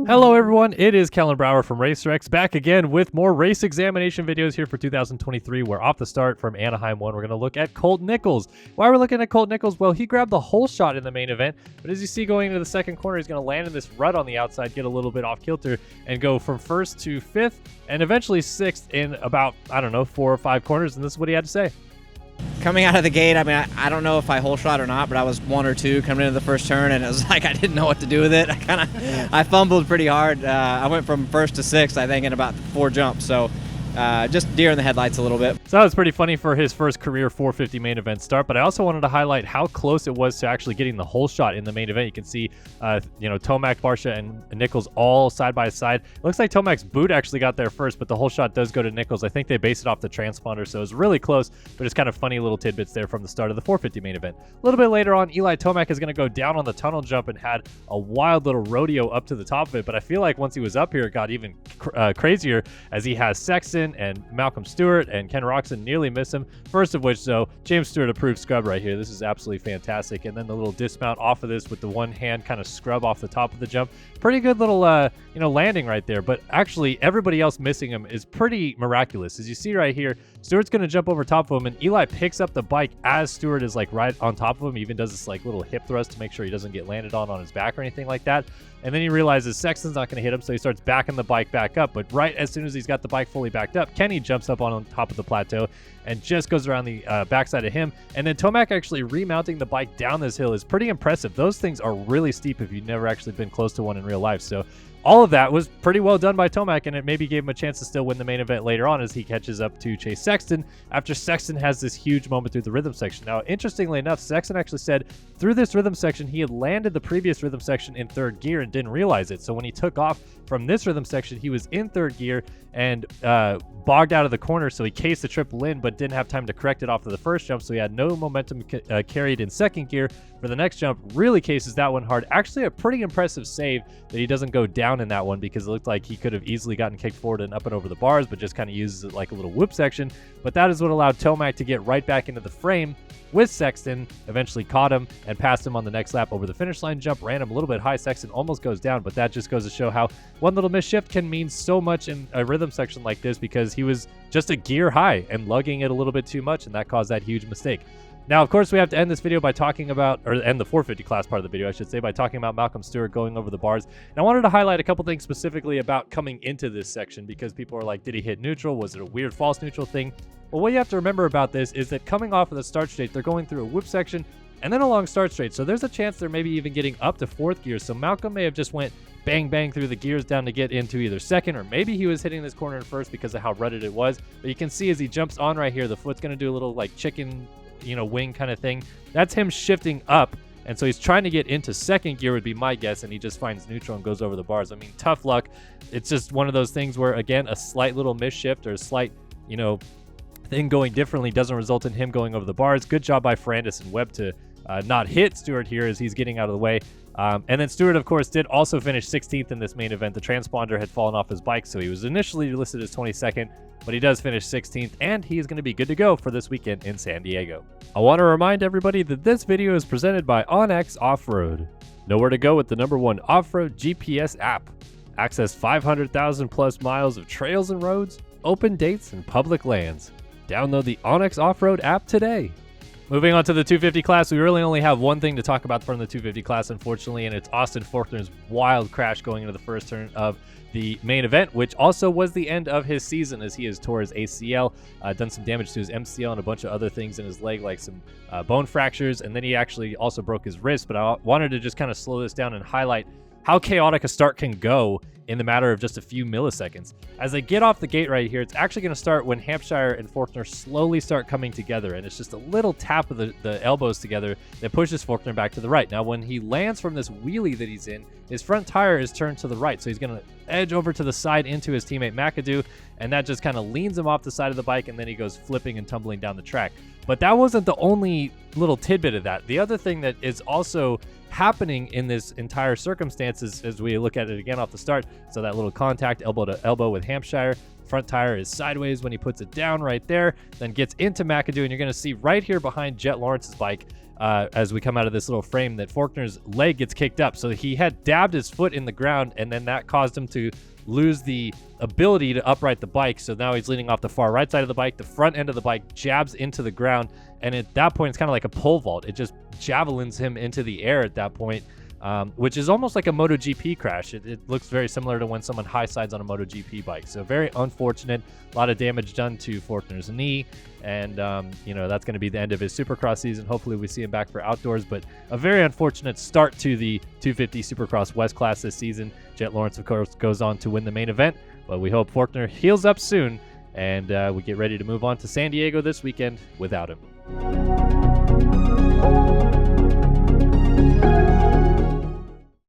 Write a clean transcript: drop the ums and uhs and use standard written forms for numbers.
Hello everyone, it is Kellen Brower from RacerX back again with more race examination videos here for 2023. We're off the start from Anaheim 1. We're going to look at Colt Nichols. Why are we looking at Colt Nichols? Well, he grabbed the whole shot in the main event, but as you see going into the second corner, he's going to land in this rut on the outside, get a little bit off kilter, and go from first to fifth, and eventually sixth in about, 4 or 5 corners, and this is what he had to say. Coming out of the gate, I mean, I don't know if I whole shot or not, but I was 1 or 2 coming into the first turn, and it was like I didn't know what to do with it. I fumbled pretty hard. I went from first to sixth, I think, in about 4 jumps. So just deer in the headlights a little bit. So that was pretty funny for his first career 450 main event start, but I also wanted to highlight how close it was to actually getting the whole shot in the main event. You can see, Tomac, Barcia, and Nichols all side by side. It looks like Tomac's boot actually got there first, but the whole shot does go to Nichols. I think they base it off the transponder, so it was really close, but it's kind of funny little tidbits there from the start of the 450 main event. A little bit later on, Eli Tomac is going to go down on the tunnel jump and had a wild little rodeo up to the top of it, but I feel like once he was up here, it got even crazier as he has Sexton and Malcolm Stewart and Ken Roxon nearly miss him. First of which, though, James Stewart approved scrub right here. This is absolutely fantastic. And then the little dismount off of this with the one hand kind of scrub off the top of the jump. Pretty good little, landing right there. But actually, everybody else missing him is pretty miraculous. As you see right here, Stewart's going to jump over top of him, and Eli picks up the bike as Stewart is like right on top of him. He even does this like little hip thrust to make sure he doesn't get landed on his back or anything like that. And then he realizes Sexton's not going to hit him, so he starts backing the bike back up. But right as soon as he's got the bike fully backed up, Kenny jumps up on top of the plateau and just goes around the backside of him. And then Tomac actually remounting the bike down this hill is pretty impressive. Those things are really steep if you've never actually been close to one in real life. So all of that was pretty well done by Tomac, and it maybe gave him a chance to still win the main event later on as he catches up to Chase Sexton after Sexton has this huge moment through the rhythm section. Now, interestingly enough, Sexton actually said through this rhythm section, he had landed the previous rhythm section in third gear and didn't realize it. So when he took off from this rhythm section, he was in third gear and bogged out of the corner, so he cased the triple in but didn't have time to correct it off of the first jump, so he had no momentum carried in second gear. For the next jump, really cases that one hard. Actually, a pretty impressive save that he doesn't go down in that one, because it looked like he could have easily gotten kicked forward and up and over the bars, but just kind of uses it like a little whoop section. But that is what allowed Tomac to get right back into the frame with Sexton, eventually caught him and passed him on the next lap over the finish line jump, ran him a little bit high. Sexton almost goes down, but that just goes to show how one little misshift can mean so much in a rhythm section like this, because he was just a gear high and lugging it a little bit too much, and that caused that huge mistake. Now, of course, we have to end this video by talking about, or end the 450 class part of the video, I should say, by talking about Malcolm Stewart going over the bars. And I wanted to highlight a couple things specifically about coming into this section, because people are like, did he hit neutral? Was it a weird false neutral thing? Well, what you have to remember about this is that coming off of the start straight, they're going through a whip section and then a long start straight. So there's a chance they're maybe even getting up to fourth gear. So Malcolm may have just went bang, bang through the gears down to get into either second, or maybe he was hitting this corner in first because of how rutted it was. But you can see as he jumps on right here, the foot's going to do a little like chicken, wing kind of thing. That's him shifting up. And so he's trying to get into second gear would be my guess, and he just finds neutral and goes over the bars. I mean, tough luck. It's just one of those things where, again, a slight little misshift or a slight, thing going differently doesn't result in him going over the bars. Good job by Ferrandis and Webb to not hit Stewart here as he's getting out of the way. And then Stewart, of course, did also finish 16th in this main event. The transponder had fallen off his bike, so he was initially listed as 22nd, but he does finish 16th, and he is going to be good to go for this weekend in San Diego. I want to remind everybody that this video is presented by OnX Off-Road. Know where to go with the #1 off-road GPS app. Access 500,000 plus miles of trails and roads, open dates, and public lands. Download the OnX Off-Road app today. Moving on to the 250 class, we really only have one thing to talk about from the 250 class, unfortunately, and it's Austin Forkner's wild crash going into the first turn of the main event, which also was the end of his season as he has tore his ACL, done some damage to his MCL and a bunch of other things in his leg, like some bone fractures, and then he actually also broke his wrist. But I wanted to just kind of slow this down and highlight how chaotic a start can go in the matter of just a few milliseconds. As they get off the gate right here, it's actually going to start when Hampshire and Forkner slowly start coming together, and it's just a little tap of the elbows together that pushes Forkner back to the right. Now, when he lands from this wheelie that he's in, his front tire is turned to the right, so he's going to edge over to the side into his teammate McAdoo, and that just kind of leans him off the side of the bike, and then he goes flipping and tumbling down the track. But that wasn't the only little tidbit of that. The other thing that is also happening in this entire circumstances as we look at it again off the start, so that little contact elbow to elbow with Hampshire, Front tire is sideways when he puts it down right there, then gets into McAdoo, and you're going to see right here behind Jet Lawrence's bike, as we come out of this little frame, that Forkner's leg gets kicked up. So he had dabbed his foot in the ground, and then that caused him to lose the ability to upright the bike. So now he's leaning off the far right side of the bike. The front end of the bike jabs into the ground, and at that point, it's kind of like a pole vault. It just javelins him into the air at that point. Which is almost like a MotoGP crash. It looks very similar to when someone high sides on a MotoGP bike. So very unfortunate. A lot of damage done to Forkner's knee, and that's going to be the end of his Supercross season. Hopefully we see him back for outdoors, but a very unfortunate start to the 250 Supercross West Class this season. Jet Lawrence, of course, goes on to win the main event, but we hope Forkner heals up soon, and we get ready to move on to San Diego this weekend without him.